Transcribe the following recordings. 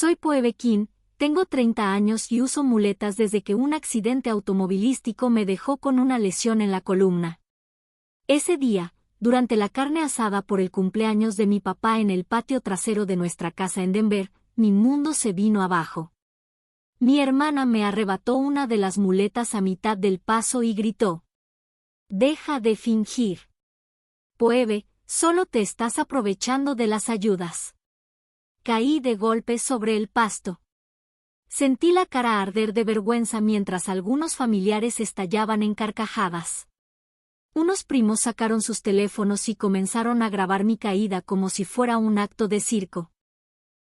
Soy Phoebe King, tengo 30 años y uso muletas desde que un accidente automovilístico me dejó con una lesión en la columna. Ese día, durante la carne asada por el cumpleaños de mi papá en el patio trasero de nuestra casa en Denver, mi mundo se vino abajo. Mi hermana me arrebató una de las muletas a mitad del paso y gritó: «Deja de fingir. Phoebe, solo te estás aprovechando de las ayudas». Caí de golpe sobre el pasto. Sentí la cara arder de vergüenza mientras algunos familiares estallaban en carcajadas. Unos primos sacaron sus teléfonos y comenzaron a grabar mi caída como si fuera un acto de circo.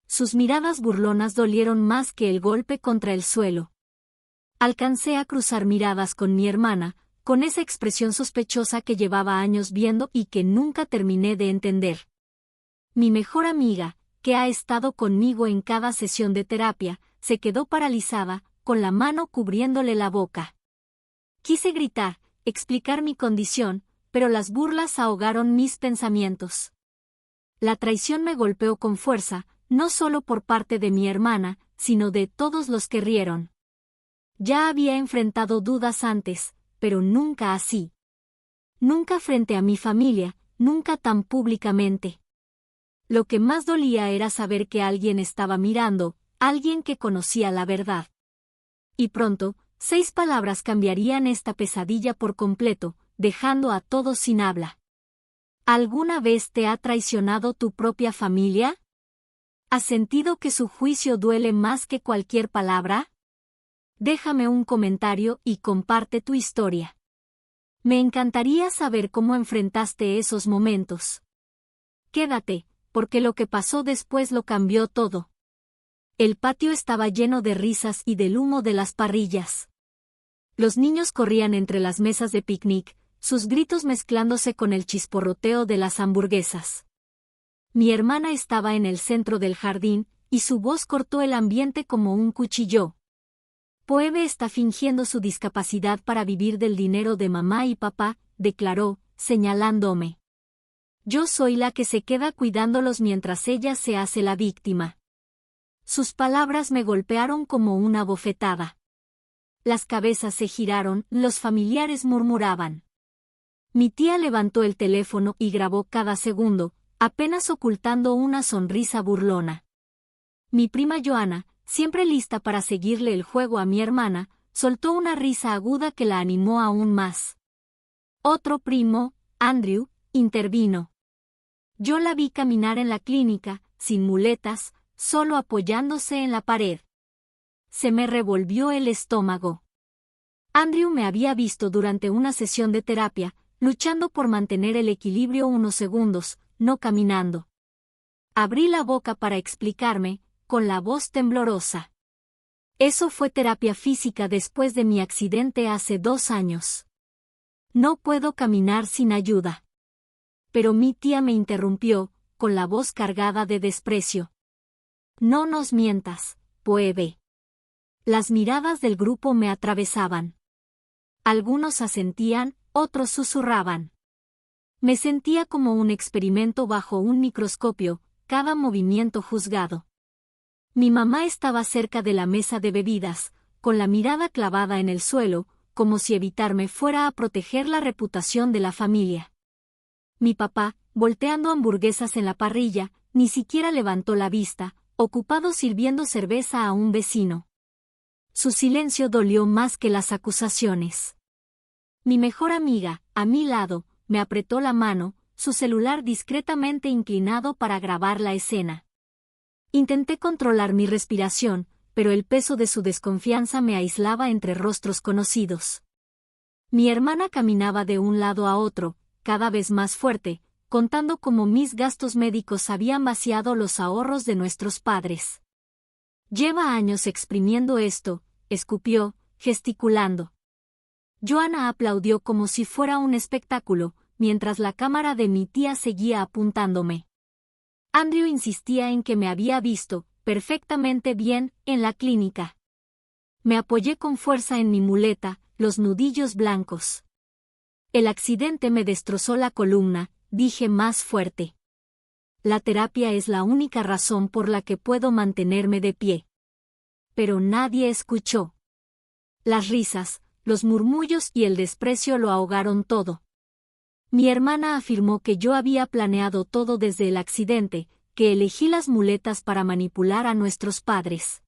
Sus miradas burlonas dolieron más que el golpe contra el suelo. Alcancé a cruzar miradas con mi hermana, con esa expresión sospechosa que llevaba años viendo y que nunca terminé de entender. Mi mejor amiga, que ha estado conmigo en cada sesión de terapia, se quedó paralizada, con la mano cubriéndole la boca. Quise gritar, explicar mi condición, pero las burlas ahogaron mis pensamientos. La traición me golpeó con fuerza, no solo por parte de mi hermana, sino de todos los que rieron. Ya había enfrentado dudas antes, pero nunca así. Nunca frente a mi familia, nunca tan públicamente. Lo que más dolía era saber que alguien estaba mirando, alguien que conocía la verdad. Y pronto, 6 palabras cambiarían esta pesadilla por completo, dejando a todos sin habla. ¿Alguna vez te ha traicionado tu propia familia? ¿Has sentido que su juicio duele más que cualquier palabra? Déjame un comentario y comparte tu historia. Me encantaría saber cómo enfrentaste esos momentos. Quédate, porque lo que pasó después lo cambió todo. El patio estaba lleno de risas y del humo de las parrillas. Los niños corrían entre las mesas de picnic, sus gritos mezclándose con el chisporroteo de las hamburguesas. Mi hermana estaba en el centro del jardín, y su voz cortó el ambiente como un cuchillo. «Phoebe está fingiendo su discapacidad para vivir del dinero de mamá y papá», declaró, señalándome. «Yo soy la que se queda cuidándolos mientras ella se hace la víctima». Sus palabras me golpearon como una bofetada. Las cabezas se giraron, los familiares murmuraban. Mi tía levantó el teléfono y grabó cada segundo, apenas ocultando una sonrisa burlona. Mi prima Joanna, siempre lista para seguirle el juego a mi hermana, soltó una risa aguda que la animó aún más. Otro primo, Andrew, intervino. Yo la vi caminar en la clínica, sin muletas, solo apoyándose en la pared. Se me revolvió el estómago. Andrew me había visto durante una sesión de terapia, luchando por mantener el equilibrio unos segundos, no caminando. Abrí la boca para explicarme, con la voz temblorosa. Eso fue terapia física después de mi accidente hace 2 años. No puedo caminar sin ayuda. Pero mi tía me interrumpió, con la voz cargada de desprecio. No nos mientas, Phoebe. Las miradas del grupo me atravesaban. Algunos asentían, otros susurraban. Me sentía como un experimento bajo un microscopio, cada movimiento juzgado. Mi mamá estaba cerca de la mesa de bebidas, con la mirada clavada en el suelo, como si evitarme fuera a proteger la reputación de la familia. Mi papá, volteando hamburguesas en la parrilla, ni siquiera levantó la vista, ocupado sirviendo cerveza a un vecino. Su silencio dolió más que las acusaciones. Mi mejor amiga, a mi lado, me apretó la mano, su celular discretamente inclinado para grabar la escena. Intenté controlar mi respiración, pero el peso de su desconfianza me aislaba entre rostros conocidos. Mi hermana caminaba de un lado a otro, cada vez más fuerte, contando cómo mis gastos médicos habían vaciado los ahorros de nuestros padres. «Lleva años exprimiendo esto», escupió, gesticulando. Joanna aplaudió como si fuera un espectáculo, mientras la cámara de mi tía seguía apuntándome. Andrew insistía en que me había visto, perfectamente bien, en la clínica. Me apoyé con fuerza en mi muleta, los nudillos blancos. «El accidente me destrozó la columna», dije más fuerte. La terapia es la única razón por la que puedo mantenerme de pie. Pero nadie escuchó. Las risas, los murmullos y el desprecio lo ahogaron todo. Mi hermana afirmó que yo había planeado todo desde el accidente, que elegí las muletas para manipular a nuestros padres.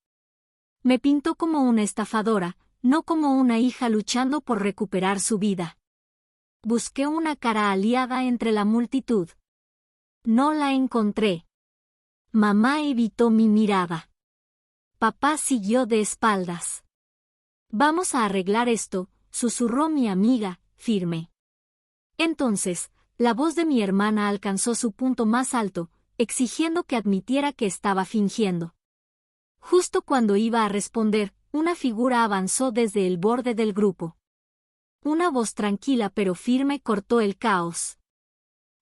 Me pintó como una estafadora, no como una hija luchando por recuperar su vida. Busqué una cara aliada entre la multitud. No la encontré. Mamá evitó mi mirada. Papá siguió de espaldas. Vamos a arreglar esto, susurró mi amiga, firme. Entonces, la voz de mi hermana alcanzó su punto más alto, exigiendo que admitiera que estaba fingiendo. Justo cuando iba a responder, una figura avanzó desde el borde del grupo. Una voz tranquila pero firme cortó el caos.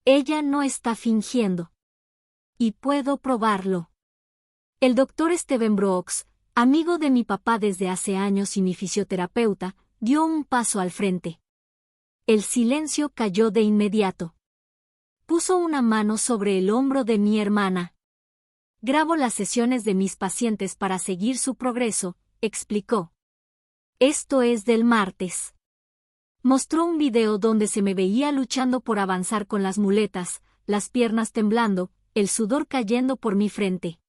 Ella no está fingiendo. Y puedo probarlo. El doctor Steven Brooks, amigo de mi papá desde hace años y mi fisioterapeuta, dio un paso al frente. El silencio cayó de inmediato. Puso una mano sobre el hombro de mi hermana. Grabo las sesiones de mis pacientes para seguir su progreso, explicó. Esto es del martes. Mostró un video donde se me veía luchando por avanzar con las muletas, las piernas temblando, el sudor cayendo por mi frente.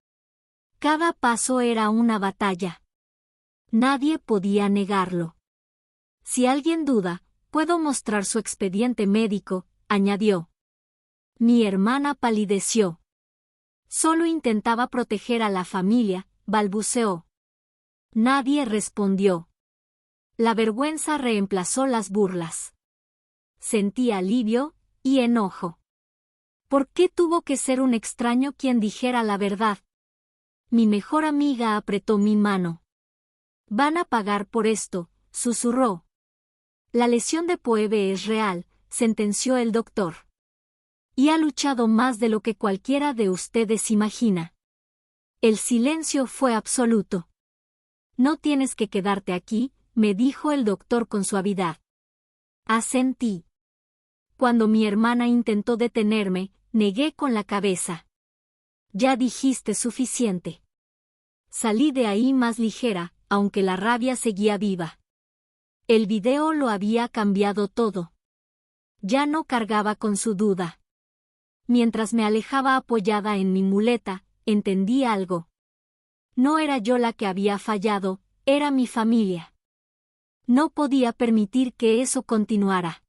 Cada paso era una batalla. Nadie podía negarlo. Si alguien duda, puedo mostrar su expediente médico, añadió. Mi hermana palideció. Solo intentaba proteger a la familia, balbuceó. Nadie respondió. La vergüenza reemplazó las burlas. Sentí alivio y enojo. ¿Por qué tuvo que ser un extraño quien dijera la verdad? Mi mejor amiga apretó mi mano. Van a pagar por esto, susurró. La lesión de Poebe es real, sentenció el doctor. Y ha luchado más de lo que cualquiera de ustedes imagina. El silencio fue absoluto. No tienes que quedarte aquí, me dijo el doctor con suavidad. Asentí. Cuando mi hermana intentó detenerme, negué con la cabeza. Ya dijiste suficiente. Salí de ahí más ligera, aunque la rabia seguía viva. El video lo había cambiado todo. Ya no cargaba con su duda. Mientras me alejaba apoyada en mi muleta, entendí algo. No era yo la que había fallado, era mi familia. No podía permitir que eso continuara.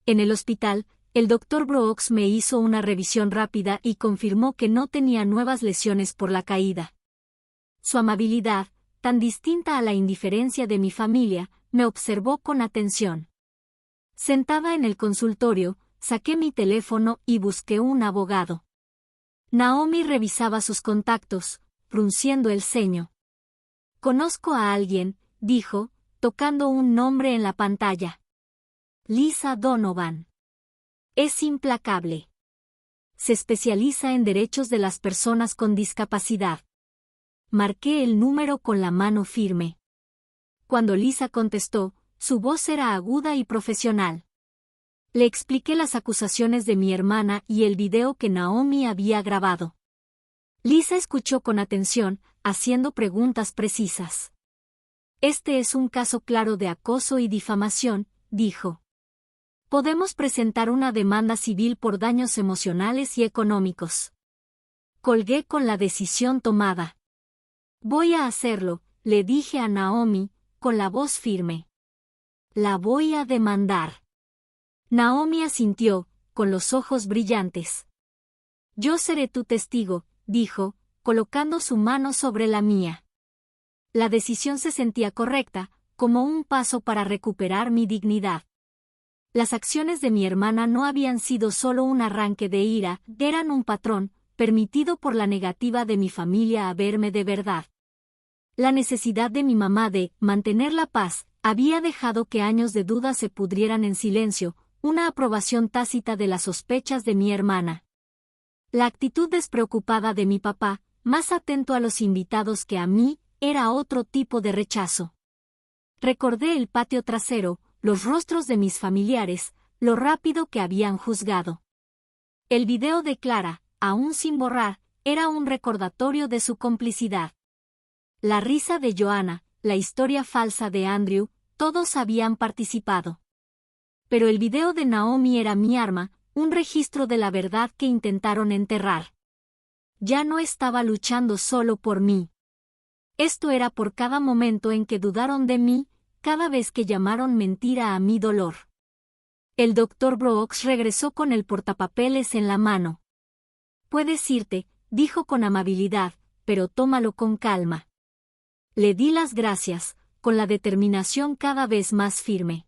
En el hospital, el doctor Brooks me hizo una revisión rápida y confirmó que no tenía nuevas lesiones por la caída. Su amabilidad, tan distinta a la indiferencia de mi familia, me observó con atención. Sentada en el consultorio, saqué mi teléfono y busqué un abogado. Naomi revisaba sus contactos, frunciendo el ceño. Conozco a alguien, dijo, tocando un nombre en la pantalla. Lisa Donovan. Es implacable. Se especializa en derechos de las personas con discapacidad. Marqué el número con la mano firme. Cuando Lisa contestó, su voz era aguda y profesional. Le expliqué las acusaciones de mi hermana y el video que Naomi había grabado. Lisa escuchó con atención, haciendo preguntas precisas. Este es un caso claro de acoso y difamación, dijo. Podemos presentar una demanda civil por daños emocionales y económicos. Colgué con la decisión tomada. Voy a hacerlo, le dije a Naomi, con la voz firme. La voy a demandar. Naomi asintió, con los ojos brillantes. Yo seré tu testigo, dijo, colocando su mano sobre la mía. La decisión se sentía correcta, como un paso para recuperar mi dignidad. Las acciones de mi hermana no habían sido solo un arranque de ira, eran un patrón, permitido por la negativa de mi familia a verme de verdad. La necesidad de mi mamá de mantener la paz había dejado que años de duda se pudrieran en silencio, una aprobación tácita de las sospechas de mi hermana. La actitud despreocupada de mi papá, más atento a los invitados que a mí, era otro tipo de rechazo. Recordé el patio trasero, los rostros de mis familiares, lo rápido que habían juzgado. El video de Clara, aún sin borrar, era un recordatorio de su complicidad. La risa de Joanna, la historia falsa de Andrew, todos habían participado. Pero el video de Naomi era mi arma, un registro de la verdad que intentaron enterrar. Ya no estaba luchando solo por mí. Esto era por cada momento en que dudaron de mí, cada vez que llamaron mentira a mi dolor. El Dr. Brooks regresó con el portapapeles en la mano. Puedes irte, dijo con amabilidad, pero tómalo con calma. Le di las gracias, con la determinación cada vez más firme.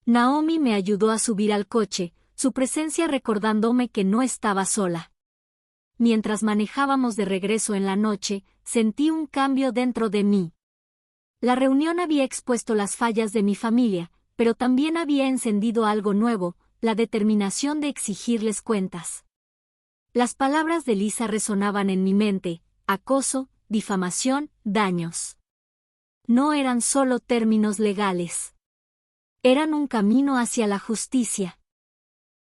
Naomi me ayudó a subir al coche, su presencia recordándome que no estaba sola. Mientras manejábamos de regreso en la noche, sentí un cambio dentro de mí. La reunión había expuesto las fallas de mi familia, pero también había encendido algo nuevo, la determinación de exigirles cuentas. Las palabras de Lisa resonaban en mi mente: acoso, difamación, daños. No eran solo términos legales. Eran un camino hacia la justicia.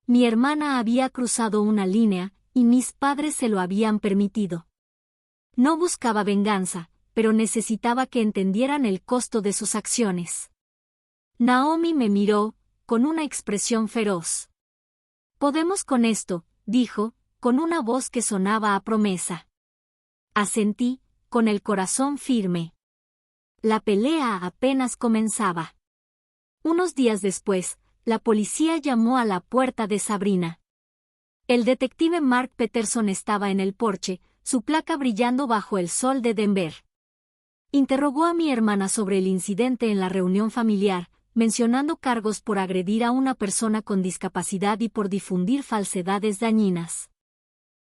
Mi hermana había cruzado una línea, y mis padres se lo habían permitido. No buscaba venganza, pero necesitaba que entendieran el costo de sus acciones. Naomi me miró, con una expresión feroz. «Podemos con esto», dijo, con una voz que sonaba a promesa. Asentí, con el corazón firme. La pelea apenas comenzaba. Unos días después, la policía llamó a la puerta de Sabrina. El detective Mark Peterson estaba en el porche, su placa brillando bajo el sol de Denver. Interrogó a mi hermana sobre el incidente en la reunión familiar, mencionando cargos por agredir a una persona con discapacidad y por difundir falsedades dañinas.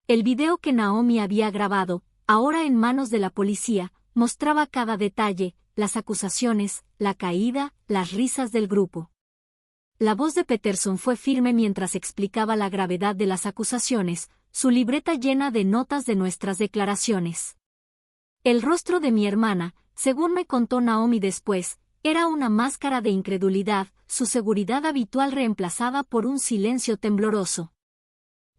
El video que Naomi había grabado, ahora en manos de la policía, mostraba cada detalle, las acusaciones, la caída, las risas del grupo. La voz de Peterson fue firme mientras explicaba la gravedad de las acusaciones, su libreta llena de notas de nuestras declaraciones. El rostro de mi hermana, según me contó Naomi después, era una máscara de incredulidad, su seguridad habitual reemplazada por un silencio tembloroso.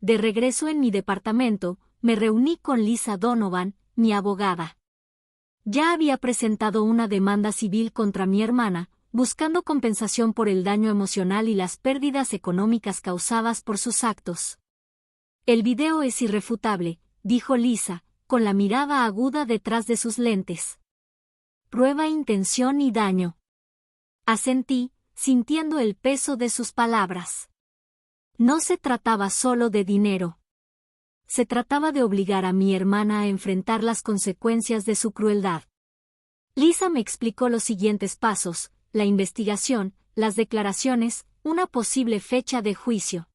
De regreso en mi departamento, me reuní con Lisa Donovan, mi abogada. Ya había presentado una demanda civil contra mi hermana, buscando compensación por el daño emocional y las pérdidas económicas causadas por sus actos. El video es irrefutable, dijo Lisa, con la mirada aguda detrás de sus lentes. Prueba intención y daño. Asentí, sintiendo el peso de sus palabras. No se trataba solo de dinero. Se trataba de obligar a mi hermana a enfrentar las consecuencias de su crueldad. Lisa me explicó los siguientes pasos: la investigación, las declaraciones, una posible fecha de juicio.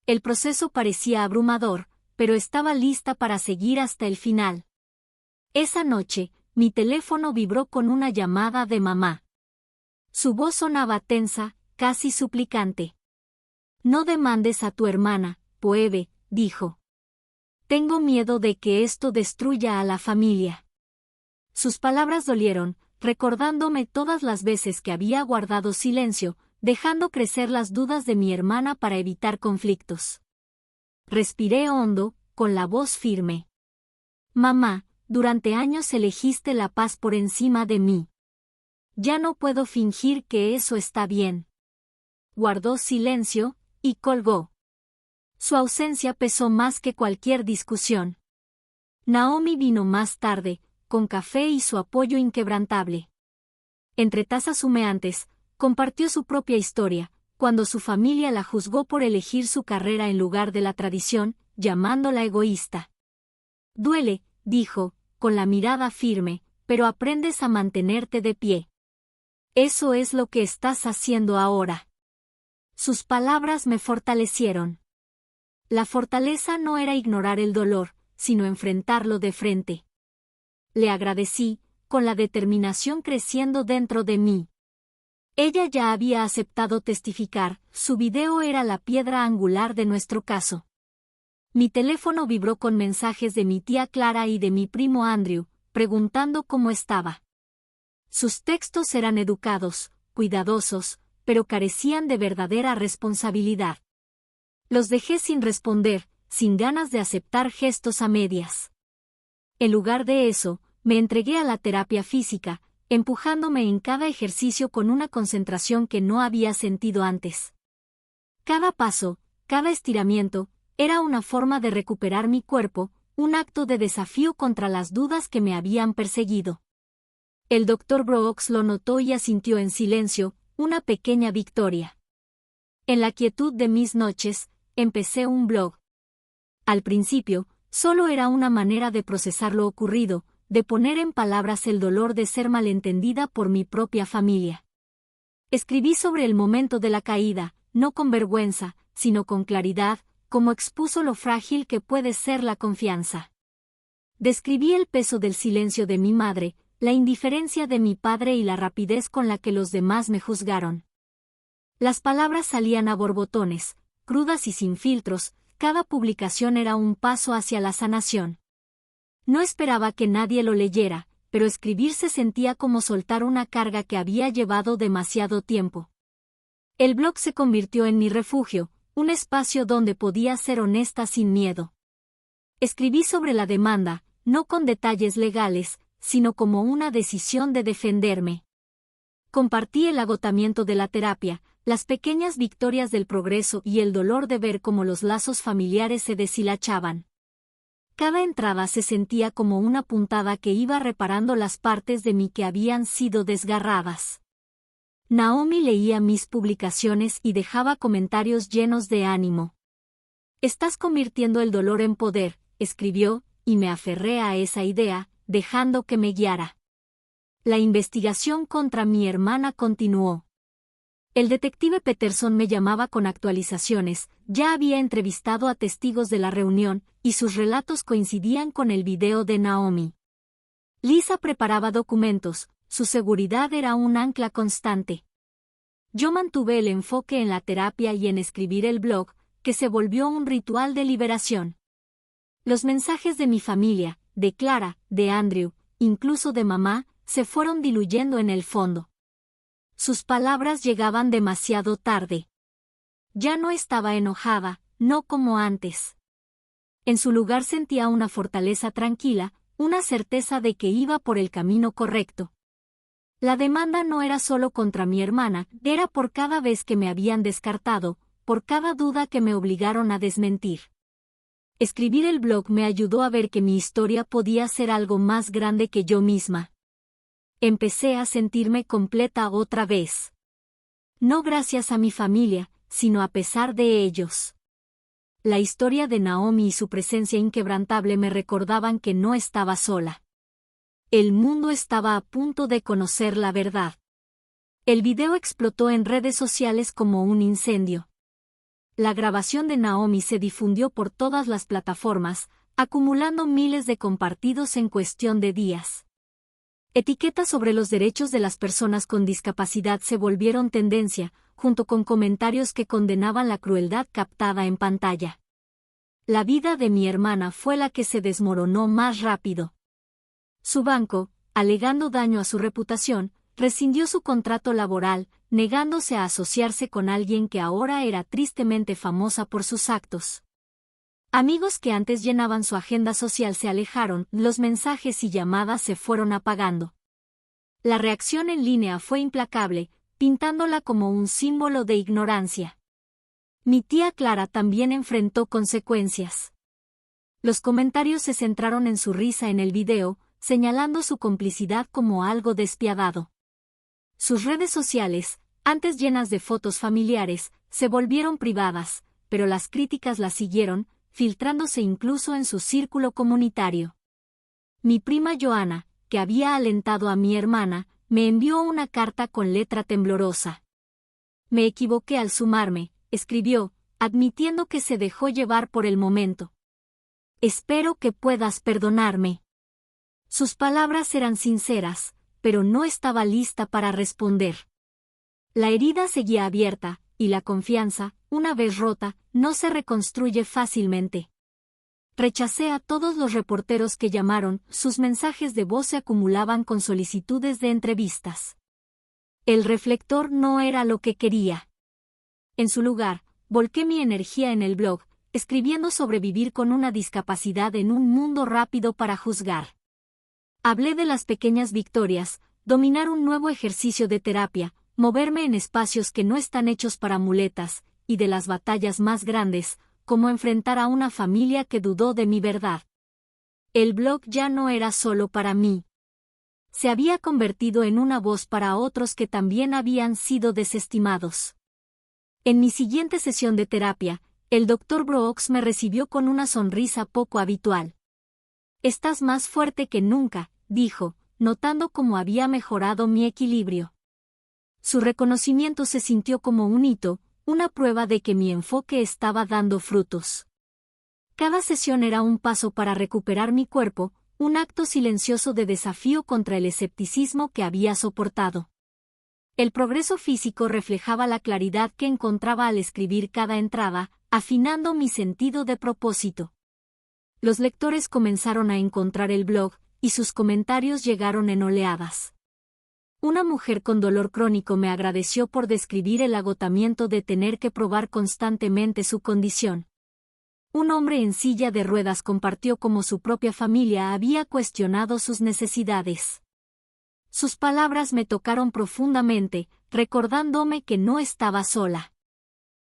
El proceso parecía abrumador, pero estaba lista para seguir hasta el final. Esa noche, mi teléfono vibró con una llamada de mamá. Su voz sonaba tensa, casi suplicante. «No demandes a tu hermana, Phoebe», dijo. «Tengo miedo de que esto destruya a la familia». Sus palabras dolieron, recordándome todas las veces que había guardado silencio, dejando crecer las dudas de mi hermana para evitar conflictos. Respiré hondo, con la voz firme. «Mamá, durante años elegiste la paz por encima de mí. Ya no puedo fingir que eso está bien». Guardó silencio, y colgó. Su ausencia pesó más que cualquier discusión. Naomi vino más tarde, con café y su apoyo inquebrantable. Entre tazas humeantes, compartió su propia historia, cuando su familia la juzgó por elegir su carrera en lugar de la tradición, llamándola egoísta. «Duele», dijo, con la mirada firme, «pero aprendes a mantenerte de pie. Eso es lo que estás haciendo ahora». Sus palabras me fortalecieron. La fortaleza no era ignorar el dolor, sino enfrentarlo de frente. Le agradecí, con la determinación creciendo dentro de mí. Ella ya había aceptado testificar, su video era la piedra angular de nuestro caso. Mi teléfono vibró con mensajes de mi tía Clara y de mi primo Andrew, preguntando cómo estaba. Sus textos eran educados, cuidadosos, pero carecían de verdadera responsabilidad. Los dejé sin responder, sin ganas de aceptar gestos a medias. En lugar de eso, me entregué a la terapia física, empujándome en cada ejercicio con una concentración que no había sentido antes. Cada paso, cada estiramiento, era una forma de recuperar mi cuerpo, un acto de desafío contra las dudas que me habían perseguido. El Dr. Brooks lo notó y asintió en silencio, una pequeña victoria. En la quietud de mis noches, empecé un blog. Al principio, solo era una manera de procesar lo ocurrido, de poner en palabras el dolor de ser malentendida por mi propia familia. Escribí sobre el momento de la caída, no con vergüenza, sino con claridad, como expuso lo frágil que puede ser la confianza. Describí el peso del silencio de mi madre, la indiferencia de mi padre y la rapidez con la que los demás me juzgaron. Las palabras salían a borbotones, crudas y sin filtros, cada publicación era un paso hacia la sanación. No esperaba que nadie lo leyera, pero escribir se sentía como soltar una carga que había llevado demasiado tiempo. El blog se convirtió en mi refugio, un espacio donde podía ser honesta sin miedo. Escribí sobre la demanda, no con detalles legales, sino como una decisión de defenderme. Compartí el agotamiento de la terapia, las pequeñas victorias del progreso y el dolor de ver cómo los lazos familiares se deshilachaban. Cada entrada se sentía como una puntada que iba reparando las partes de mí que habían sido desgarradas. Naomi leía mis publicaciones y dejaba comentarios llenos de ánimo. «Estás convirtiendo el dolor en poder», escribió, y me aferré a esa idea, dejando que me guiara. La investigación contra mi hermana continuó. El detective Peterson me llamaba con actualizaciones, ya había entrevistado a testigos de la reunión, y sus relatos coincidían con el video de Naomi. Lisa preparaba documentos, su seguridad era un ancla constante. Yo mantuve el enfoque en la terapia y en escribir el blog, que se volvió un ritual de liberación. Los mensajes de mi familia, de Clara, de Andrew, incluso de mamá, se fueron diluyendo en el fondo. Sus palabras llegaban demasiado tarde. Ya no estaba enojada, no como antes. En su lugar sentía una fortaleza tranquila, una certeza de que iba por el camino correcto. La demanda no era solo contra mi hermana, era por cada vez que me habían descartado, por cada duda que me obligaron a desmentir. Escribir el blog me ayudó a ver que mi historia podía ser algo más grande que yo misma. Empecé a sentirme completa otra vez. No gracias a mi familia, sino a pesar de ellos. La historia de Naomi y su presencia inquebrantable me recordaban que no estaba sola. El mundo estaba a punto de conocer la verdad. El video explotó en redes sociales como un incendio. La grabación de Naomi se difundió por todas las plataformas, acumulando miles de compartidos en cuestión de días. Etiquetas sobre los derechos de las personas con discapacidad se volvieron tendencia, junto con comentarios que condenaban la crueldad captada en pantalla. La vida de mi hermana fue la que se desmoronó más rápido. Su banco, alegando daño a su reputación, rescindió su contrato laboral, negándose a asociarse con alguien que ahora era tristemente famosa por sus actos. Amigos que antes llenaban su agenda social se alejaron, los mensajes y llamadas se fueron apagando. La reacción en línea fue implacable, pintándola como un símbolo de ignorancia. Mi tía Clara también enfrentó consecuencias. Los comentarios se centraron en su risa en el video, señalando su complicidad como algo despiadado. Sus redes sociales, antes llenas de fotos familiares, se volvieron privadas, pero las críticas la siguieron, filtrándose incluso en su círculo comunitario. Mi prima Joana, que había alentado a mi hermana, me envió una carta con letra temblorosa. Me equivoqué al sumarme, escribió, admitiendo que se dejó llevar por el momento. Espero que puedas perdonarme. Sus palabras eran sinceras, pero no estaba lista para responder. La herida seguía abierta, y la confianza, una vez rota, no se reconstruye fácilmente. Rechacé a todos los reporteros que llamaron, sus mensajes de voz se acumulaban con solicitudes de entrevistas. El reflector no era lo que quería. En su lugar, volqué mi energía en el blog, escribiendo sobre vivir con una discapacidad en un mundo rápido para juzgar. Hablé de las pequeñas victorias, dominar un nuevo ejercicio de terapia, moverme en espacios que no están hechos para muletas, y de las batallas más grandes, como enfrentar a una familia que dudó de mi verdad. El blog ya no era solo para mí. Se había convertido en una voz para otros que también habían sido desestimados. En mi siguiente sesión de terapia, el Dr. Brooks me recibió con una sonrisa poco habitual. «Estás más fuerte que nunca», dijo, notando cómo había mejorado mi equilibrio. Su reconocimiento se sintió como un hito, una prueba de que mi enfoque estaba dando frutos. Cada sesión era un paso para recuperar mi cuerpo, un acto silencioso de desafío contra el escepticismo que había soportado. El progreso físico reflejaba la claridad que encontraba al escribir cada entrada, afinando mi sentido de propósito. Los lectores comenzaron a encontrar el blog, y sus comentarios llegaron en oleadas. Una mujer con dolor crónico me agradeció por describir el agotamiento de tener que probar constantemente su condición. Un hombre en silla de ruedas compartió cómo su propia familia había cuestionado sus necesidades. Sus palabras me tocaron profundamente, recordándome que no estaba sola.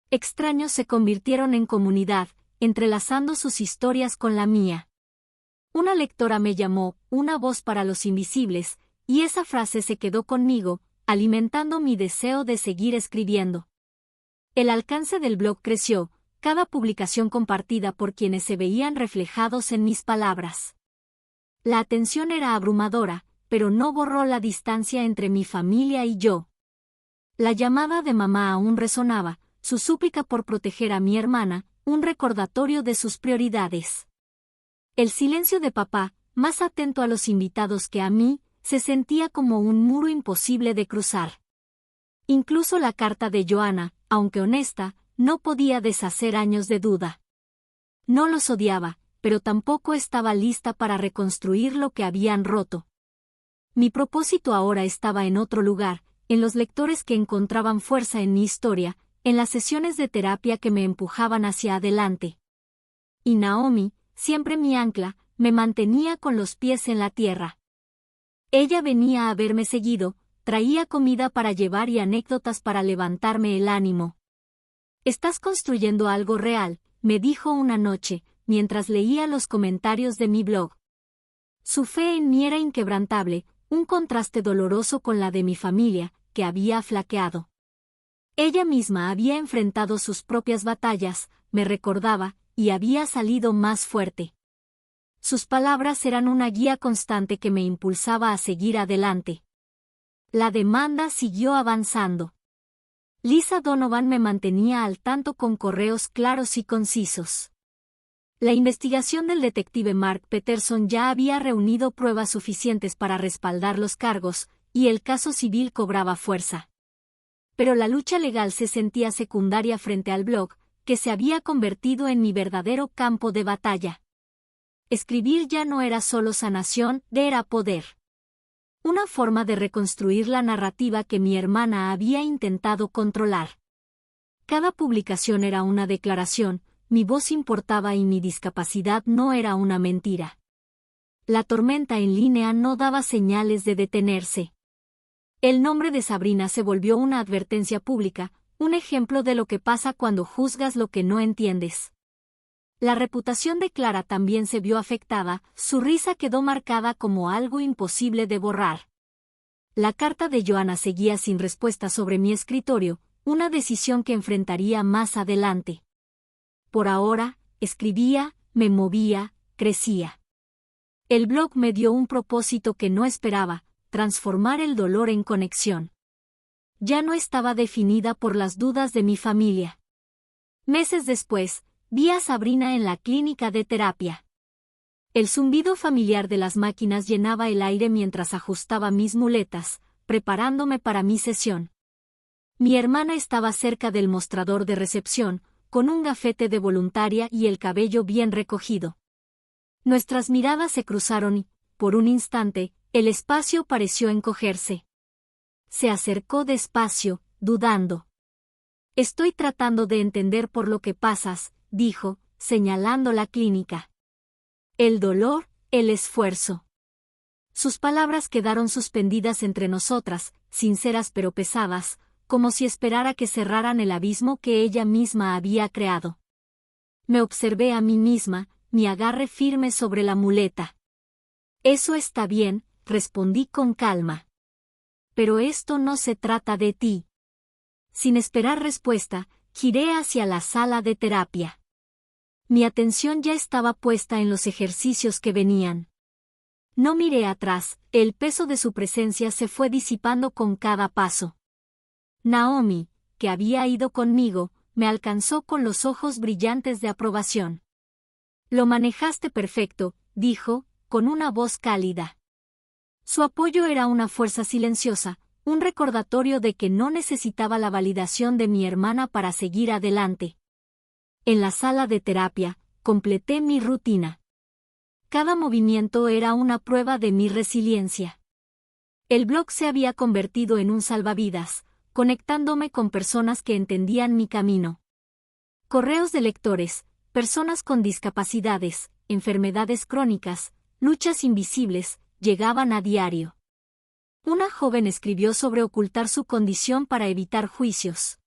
Extraños se convirtieron en comunidad, entrelazando sus historias con la mía. Una lectora me llamó «una voz para los invisibles», y esa frase se quedó conmigo, alimentando mi deseo de seguir escribiendo. El alcance del blog creció, cada publicación compartida por quienes se veían reflejados en mis palabras. La atención era abrumadora, pero no borró la distancia entre mi familia y yo. La llamada de mamá aún resonaba, su súplica por proteger a mi hermana, un recordatorio de sus prioridades. El silencio de papá, más atento a los invitados que a mí, se sentía como un muro imposible de cruzar. Incluso la carta de Joanna, aunque honesta, no podía deshacer años de duda. No los odiaba, pero tampoco estaba lista para reconstruir lo que habían roto. Mi propósito ahora estaba en otro lugar, en los lectores que encontraban fuerza en mi historia, en las sesiones de terapia que me empujaban hacia adelante. Y Naomi, siempre mi ancla, me mantenía con los pies en la tierra. Ella venía a verme seguido, traía comida para llevar y anécdotas para levantarme el ánimo. «Estás construyendo algo real», me dijo una noche, mientras leía los comentarios de mi blog. Su fe en mí era inquebrantable, un contraste doloroso con la de mi familia, que había flaqueado. Ella misma había enfrentado sus propias batallas, me recordaba, y había salido más fuerte. Sus palabras eran una guía constante que me impulsaba a seguir adelante. La demanda siguió avanzando. Lisa Donovan me mantenía al tanto con correos claros y concisos. La investigación del detective Mark Peterson ya había reunido pruebas suficientes para respaldar los cargos, y el caso civil cobraba fuerza. Pero la lucha legal se sentía secundaria frente al blog, que se había convertido en mi verdadero campo de batalla. Escribir ya no era solo sanación, era poder. Una forma de reconstruir la narrativa que mi hermana había intentado controlar. Cada publicación era una declaración, mi voz importaba y mi discapacidad no era una mentira. La tormenta en línea no daba señales de detenerse. El nombre de Sabrina se volvió una advertencia pública, un ejemplo de lo que pasa cuando juzgas lo que no entiendes. La reputación de Clara también se vio afectada, su risa quedó marcada como algo imposible de borrar. La carta de Joanna seguía sin respuesta sobre mi escritorio, una decisión que enfrentaría más adelante. Por ahora, escribía, me movía, crecía. El blog me dio un propósito que no esperaba, transformar el dolor en conexión. Ya no estaba definida por las dudas de mi familia. Meses después, vi a Sabrina en la clínica de terapia. El zumbido familiar de las máquinas llenaba el aire mientras ajustaba mis muletas, preparándome para mi sesión. Mi hermana estaba cerca del mostrador de recepción, con un gafete de voluntaria y el cabello bien recogido. Nuestras miradas se cruzaron y, por un instante, el espacio pareció encogerse. Se acercó despacio, dudando. «Estoy tratando de entender por lo que pasas», dijo, señalando la clínica. El dolor, el esfuerzo. Sus palabras quedaron suspendidas entre nosotras, sinceras pero pesadas, como si esperara que cerraran el abismo que ella misma había creado. Me observé a mí misma, mi agarre firme sobre la muleta. Eso está bien, respondí con calma. Pero esto no se trata de ti. Sin esperar respuesta, giré hacia la sala de terapia. Mi atención ya estaba puesta en los ejercicios que venían. No miré atrás, el peso de su presencia se fue disipando con cada paso. Naomi, que había ido conmigo, me alcanzó con los ojos brillantes de aprobación. Lo manejaste perfecto, dijo, con una voz cálida. Su apoyo era una fuerza silenciosa, un recordatorio de que no necesitaba la validación de mi hermana para seguir adelante. En la sala de terapia, completé mi rutina. Cada movimiento era una prueba de mi resiliencia. El blog se había convertido en un salvavidas, conectándome con personas que entendían mi camino. Correos de lectores, personas con discapacidades, enfermedades crónicas, luchas invisibles, llegaban a diario. Una joven escribió sobre ocultar su condición para evitar juicios.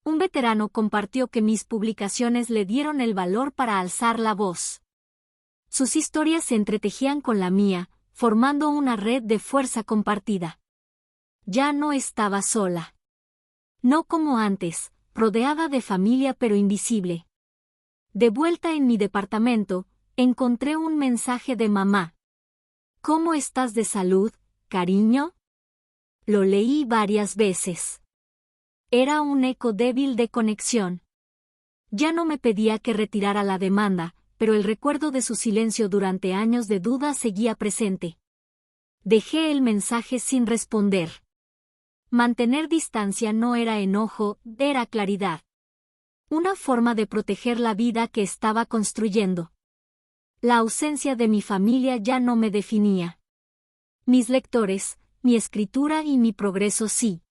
Un veterano compartió que mis publicaciones le dieron el valor para alzar la voz. Sus historias se entretejían con la mía, formando una red de fuerza compartida. Ya no estaba sola. No como antes, rodeada de familia pero invisible. De vuelta en mi departamento, encontré un mensaje de mamá. ¿Cómo estás de salud, cariño? Lo leí varias veces. Era un eco débil de conexión. Ya no me pedía que retirara la demanda, pero el recuerdo de su silencio durante años de duda seguía presente. Dejé el mensaje sin responder. Mantener distancia no era enojo, era claridad. Una forma de proteger la vida que estaba construyendo. La ausencia de mi familia ya no me definía. Mis lectores, mi escritura y mi progreso sí.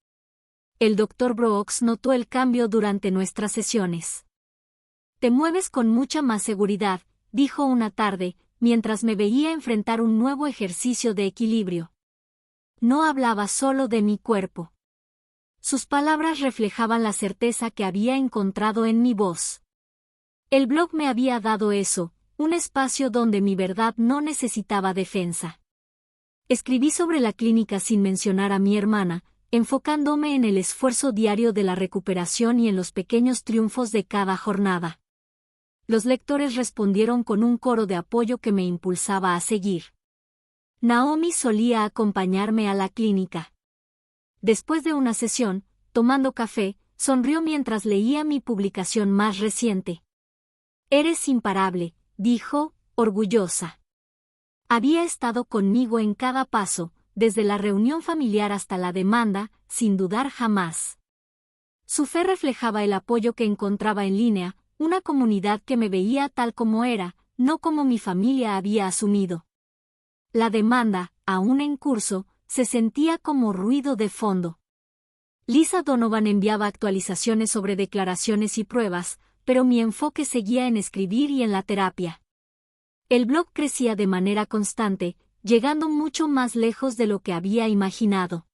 El Dr. Brooks notó el cambio durante nuestras sesiones. Te mueves con mucha más seguridad, dijo una tarde, mientras me veía enfrentar un nuevo ejercicio de equilibrio. No hablaba solo de mi cuerpo. Sus palabras reflejaban la certeza que había encontrado en mi voz. El blog me había dado eso, un espacio donde mi verdad no necesitaba defensa. Escribí sobre la clínica sin mencionar a mi hermana, enfocándome en el esfuerzo diario de la recuperación y en los pequeños triunfos de cada jornada. Los lectores respondieron con un coro de apoyo que me impulsaba a seguir. Naomi solía acompañarme a la clínica. Después de una sesión, tomando café, sonrió mientras leía mi publicación más reciente. Eres imparable, dijo, orgullosa. Había estado conmigo en cada paso, desde la reunión familiar hasta la demanda, sin dudar jamás. Su fe reflejaba el apoyo que encontraba en línea, una comunidad que me veía tal como era, no como mi familia había asumido. La demanda, aún en curso, se sentía como ruido de fondo. Lisa Donovan enviaba actualizaciones sobre declaraciones y pruebas, pero mi enfoque seguía en escribir y en la terapia. El blog crecía de manera constante, llegando mucho más lejos de lo que había imaginado.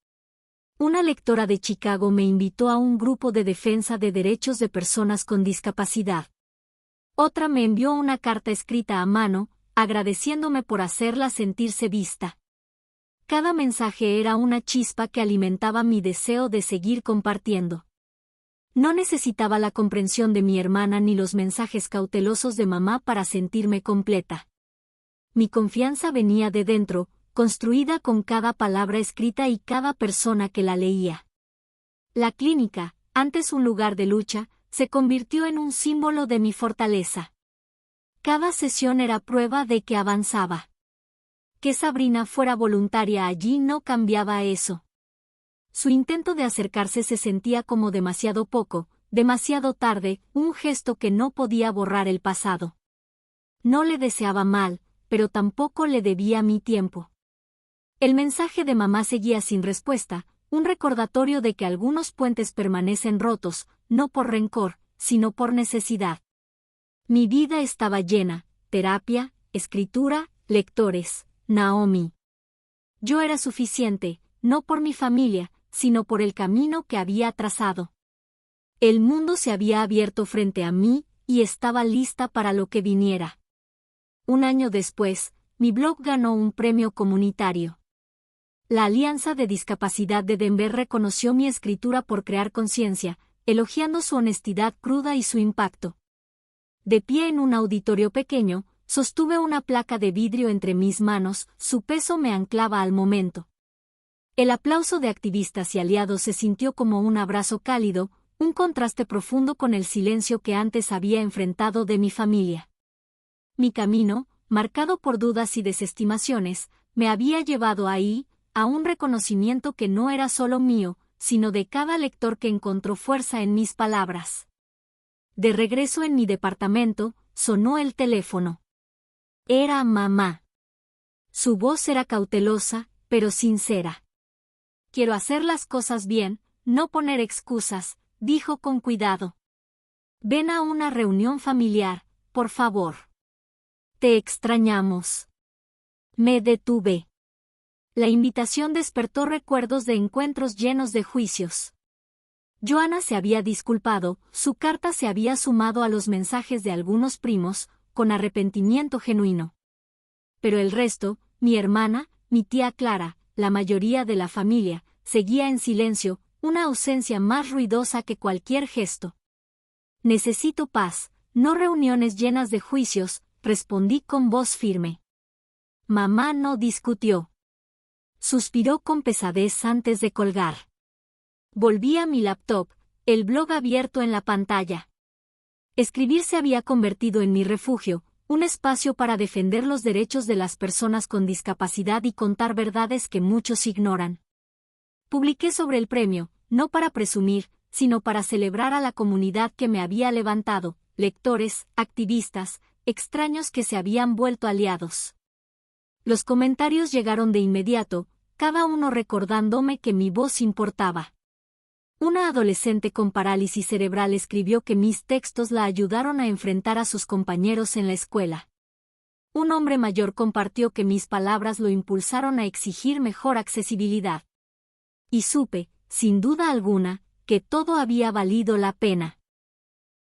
Una lectora de Chicago me invitó a un grupo de defensa de derechos de personas con discapacidad. Otra me envió una carta escrita a mano, agradeciéndome por hacerla sentirse vista. Cada mensaje era una chispa que alimentaba mi deseo de seguir compartiendo. No necesitaba la comprensión de mi hermana ni los mensajes cautelosos de mamá para sentirme completa. Mi confianza venía de dentro, construida con cada palabra escrita y cada persona que la leía. La clínica, antes un lugar de lucha, se convirtió en un símbolo de mi fortaleza. Cada sesión era prueba de que avanzaba. Que Sabrina fuera voluntaria allí no cambiaba eso. Su intento de acercarse se sentía como demasiado poco, demasiado tarde, un gesto que no podía borrar el pasado. No le deseaba mal, pero tampoco le debía mi tiempo. El mensaje de mamá seguía sin respuesta, un recordatorio de que algunos puentes permanecen rotos, no por rencor, sino por necesidad. Mi vida estaba llena: terapia, escritura, lectores, Naomi. Yo era suficiente, no por mi familia, sino por el camino que había trazado. El mundo se había abierto frente a mí, y estaba lista para lo que viniera. Un año después, mi blog ganó un premio comunitario. La Alianza de Discapacidad de Denver reconoció mi escritura por crear conciencia, elogiando su honestidad cruda y su impacto. De pie en un auditorio pequeño, sostuve una placa de vidrio entre mis manos, su peso me anclaba al momento. El aplauso de activistas y aliados se sintió como un abrazo cálido, un contraste profundo con el silencio que antes había enfrentado de mi familia. Mi camino, marcado por dudas y desestimaciones, me había llevado ahí, a un reconocimiento que no era solo mío, sino de cada lector que encontró fuerza en mis palabras. De regreso en mi departamento, sonó el teléfono. Era mamá. Su voz era cautelosa, pero sincera. Quiero hacer las cosas bien, no poner excusas, dijo con cuidado. Ven a una reunión familiar, por favor. Te extrañamos. Me detuve. La invitación despertó recuerdos de encuentros llenos de juicios. Joanna se había disculpado, su carta se había sumado a los mensajes de algunos primos, con arrepentimiento genuino. Pero el resto, mi hermana, mi tía Clara, la mayoría de la familia, seguía en silencio, una ausencia más ruidosa que cualquier gesto. Necesito paz, no reuniones llenas de juicios, respondí con voz firme. Mamá no discutió. Suspiró con pesadez antes de colgar. Volví a mi laptop, el blog abierto en la pantalla. Escribir se había convertido en mi refugio, un espacio para defender los derechos de las personas con discapacidad y contar verdades que muchos ignoran. Publiqué sobre el premio, no para presumir, sino para celebrar a la comunidad que me había levantado, lectores, activistas, extraños que se habían vuelto aliados. Los comentarios llegaron de inmediato, cada uno recordándome que mi voz importaba. Una adolescente con parálisis cerebral escribió que mis textos la ayudaron a enfrentar a sus compañeros en la escuela. Un hombre mayor compartió que mis palabras lo impulsaron a exigir mejor accesibilidad. Y supe, sin duda alguna, que todo había valido la pena.